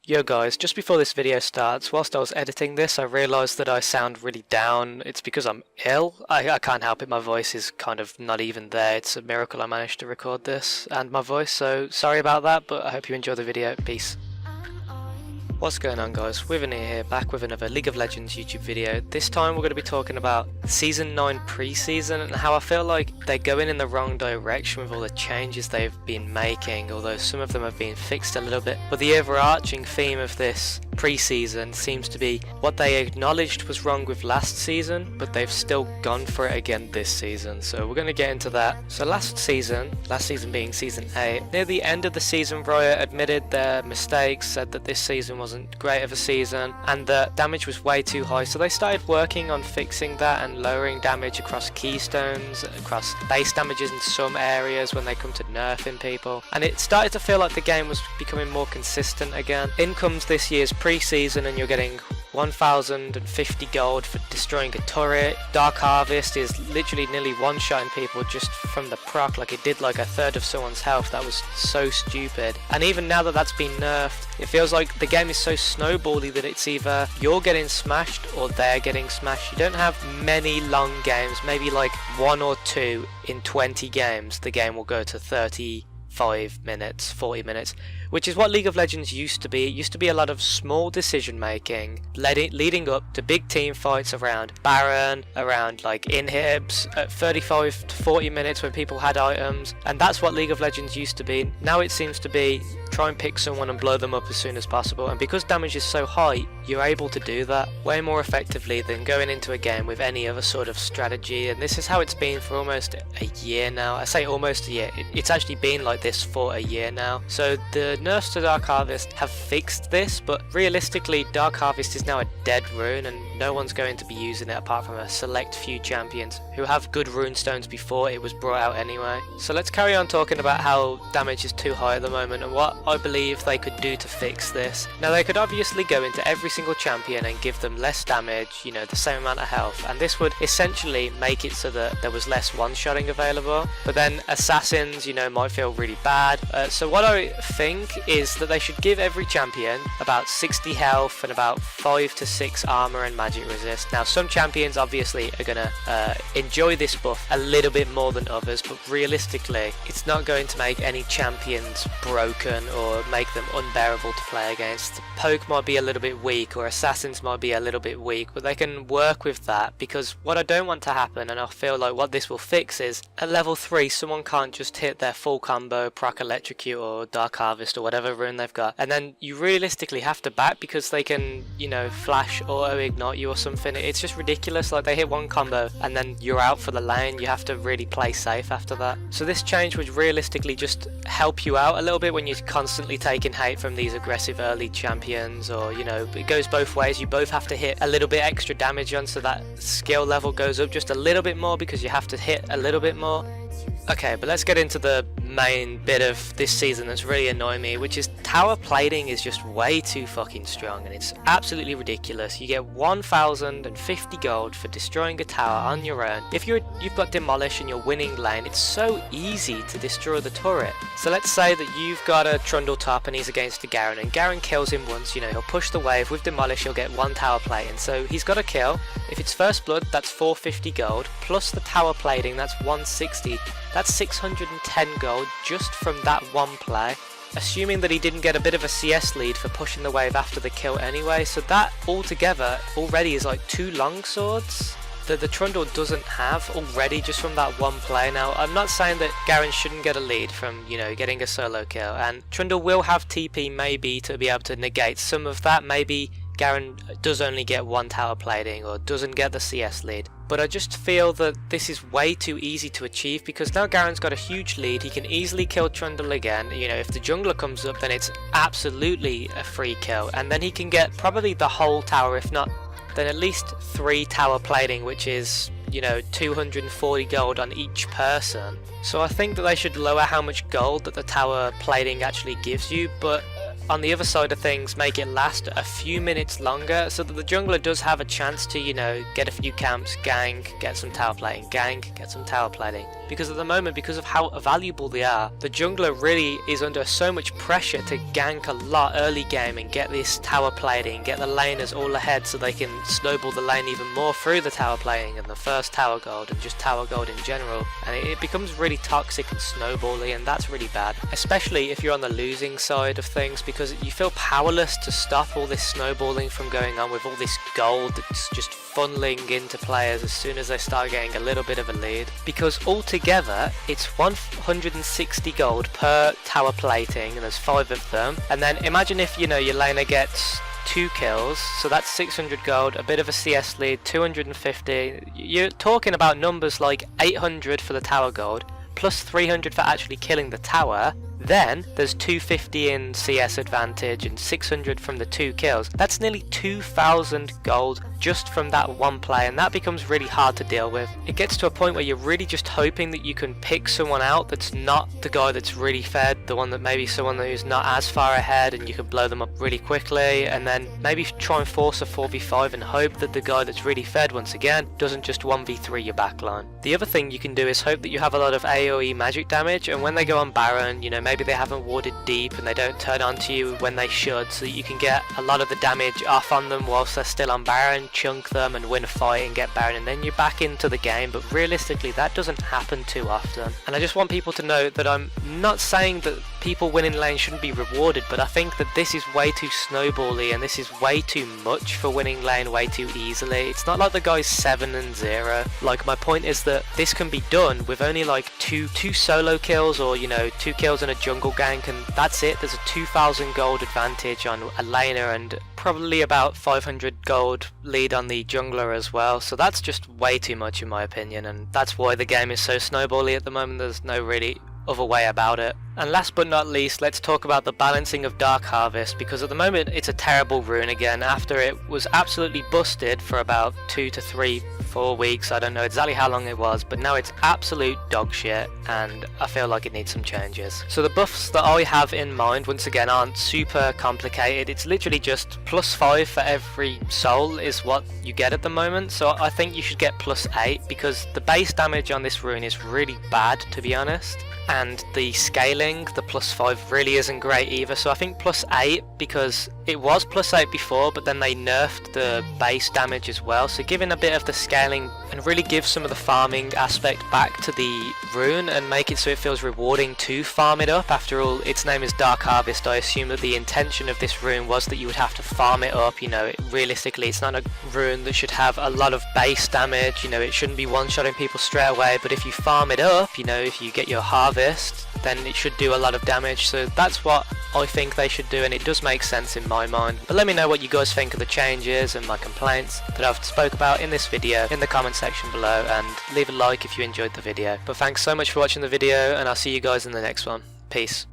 Yo guys, just before this video starts, whilst I was editing this, I realised that I sound really down. It's because I'm ill. I can't help it, my voice is kind of not even there. It's a miracle I managed to record this and my voice, so sorry about that, but I hope you enjoy the video. Peace. What's going on guys, Within here, back with another League of Legends YouTube video. This time we're going to be talking about Season 9 pre-season and how I feel like they're going in the wrong direction with all the changes they've been making, although some of them have been fixed a little bit. But the overarching theme of this pre-season seems to be what they acknowledged was wrong with last season, but they've still gone for it again this season. So we're going to get into that. So last season being Season 8, near the end of the season Riot admitted their mistakes, said that this season wasn't great of a season and the damage was way too high, so they started working on fixing that and lowering damage across keystones, across base damages in some areas when they come to nerfing people, and it started to feel like the game was becoming more consistent again. In comes this year's pre-season and you're getting 1050 gold for destroying a turret. Dark Harvest is literally nearly one-shotting people just from the proc, like it did like a third of someone's health. That was so stupid. And even now that that's been nerfed, it feels like the game is so snowbally that it's either you're getting smashed or they're getting smashed. You don't have many long games, maybe like one or two in 20 games. The game will go to 35 minutes, 40 minutes, which is what League of Legends used to be. It used to be a lot of small decision making leading up to big team fights around Baron, around like inhibs at 35 to 40 minutes when people had items, and that's what League of Legends used to be. Now it seems to be try and pick someone and blow them up as soon as possible, and because damage is so high, you're able to do that way more effectively than going into a game with any other sort of strategy. And this is how it's been for almost a year now. I say almost a year, it's actually been like this for a year now. So the nerfs to Dark Harvest have fixed this, but realistically Dark Harvest is now a dead rune and no one's going to be using it apart from a select few champions who have good rune stones before it was brought out anyway. So let's carry on talking about how damage is too high at the moment and what I believe they could do to fix this. Now they could obviously go into every single champion and give them less damage, you know, the same amount of health, and this would essentially make it so that there was less one-shotting available. But then assassins, you know, might feel really bad. So what I think is that they should give every champion about 60 health and about 5 to 6 armor and magic resist. Now some champions obviously are gonna enjoy this buff a little bit more than others, but realistically it's not going to make any champions broken or make them unbearable to play against. Poke might be a little bit weak or assassins might be a little bit weak, but they can work with that, because what I don't want to happen, and I feel like what this will fix, is at level 3 someone can't just hit their full combo, proc electrocute or Dark Harvest or whatever rune they've got, and then you realistically have to back because they can, you know, flash auto ignite you or something. It's just ridiculous. Like they hit one combo and then you're out for the lane. You have to really play safe after that. So this change would realistically just help you out a little bit when you're constantly taking hate from these aggressive early champions, or, you know, it goes both ways. You both have to hit a little bit extra damage on, so that skill level goes up just a little bit more because you have to hit a little bit more. Okay, but let's get into the main bit of this season that's really annoying me, which is tower plating is just way too fucking strong and it's absolutely ridiculous. You get 1050 gold for destroying a tower on your own. If you've got demolish and you're winning lane, it's so easy to destroy the turret. So let's say that you've got a Trundle top and he's against a Garen, and Garen kills him once. You know, he'll push the wave with demolish, he'll get one tower plating, so he's got a kill. If it's first blood, that's 450 gold plus the tower plating, that's 160. That's 610 gold just from that one play, assuming that he didn't get a bit of a CS lead for pushing the wave after the kill anyway. So that altogether already is like 2 long swords that the Trundle doesn't have already just from that one play. Now I'm not saying that Garen shouldn't get a lead from, you know, getting a solo kill, and Trundle will have TP maybe to be able to negate some of that. Maybe Garen does only get one tower plating or doesn't get the CS lead, but I just feel that this is way too easy to achieve because now Garen's got a huge lead. He can easily kill Trundle again. You know, if the jungler comes up, then it's absolutely a free kill, and then he can get probably the whole tower, if not then at least 3 tower plating, which is, you know, 240 gold on each person. So I think that they should lower how much gold that the tower plating actually gives you, but on the other side of things make it last a few minutes longer so that the jungler does have a chance to, you know, get a few camps, gank, get some tower plating, gank, get some tower plating. Because at the moment, because of how valuable they are, the jungler really is under so much pressure to gank a lot early game and get this tower plating, get the laners all ahead so they can snowball the lane even more through the tower plating and the first tower gold and just tower gold in general. And it becomes really toxic and snowbally, and that's really bad, especially if you're on the losing side of things, because you feel powerless to stop all this snowballing from going on with all this gold that's just funneling into players as soon as they start getting a little bit of a lead. Because altogether it's 160 gold per tower plating, and there's 5 of them. And then imagine if, you know, your laner gets 2 kills, so that's 600 gold, a bit of a CS lead, 250. You're talking about numbers like 800 for the tower gold, plus 300 for actually killing the tower. Then there's 250 in CS advantage and 600 from the 2 kills. That's nearly 2,000 gold just from that one play, and that becomes really hard to deal with. It gets to a point where you're really just hoping that you can pick someone out that's not the guy that's really fed, the one that maybe someone who's not as far ahead, and you can blow them up really quickly, and then maybe try and force a 4v5 and hope that the guy that's really fed once again doesn't just 1v3 your backline. The other thing you can do is hope that you have a lot of AoE magic damage, and when they go on Baron, you know, maybe they haven't warded deep and they don't turn onto you when they should, so that you can get a lot of the damage off on them whilst they're still on Baron, chunk them and win a fight and get Baron, and then you're back into the game. But realistically that doesn't happen too often, and I just want people to know that I'm not saying that people winning lane shouldn't be rewarded, but I think that this is way too snowbally and this is way too much for winning lane way too easily. It's not like the guy's 7-0. Like, my point is that this can be done with only like two solo kills, or, you know, 2 kills and a jungle gank, and that's it. There's a 2,000 gold advantage on a laner and probably about 500 gold lead on the jungler as well, so that's just way too much in my opinion, and that's why the game is so snowbally at the moment. There's no really other way about it. And last but not least, let's talk about the balancing of Dark Harvest, because at the moment it's a terrible rune again after it was absolutely busted for about 2 to 3, 4 weeks. I don't know exactly how long it was, but now it's absolute dog shit and I feel like it needs some changes. So the buffs that I have in mind once again aren't super complicated. It's literally just +5 for every soul is what you get at the moment, so I think you should get +8 because the base damage on this rune is really bad, to be honest, and the scaling, the +5, really isn't great either. So I think +8, because it was +8 before, but then they nerfed the base damage as well, so giving a bit of the scaling and really give some of the farming aspect back to the rune and make it so it feels rewarding to farm it up. After all, its name is Dark Harvest. I assume that the intention of this rune was that you would have to farm it up. You know, realistically it's not a rune that should have a lot of base damage. You know, it shouldn't be one-shotting people straight away, but if you farm it up, you know, if you get your harvest, then it should do a lot of damage. So that's what I think they should do, and it does make sense in my mind. But let me know what you guys think of the changes and my complaints that I've spoke about in this video in the comment section below, and leave a like if you enjoyed the video. But thanks so much for watching the video, and I'll see you guys in the next one. Peace.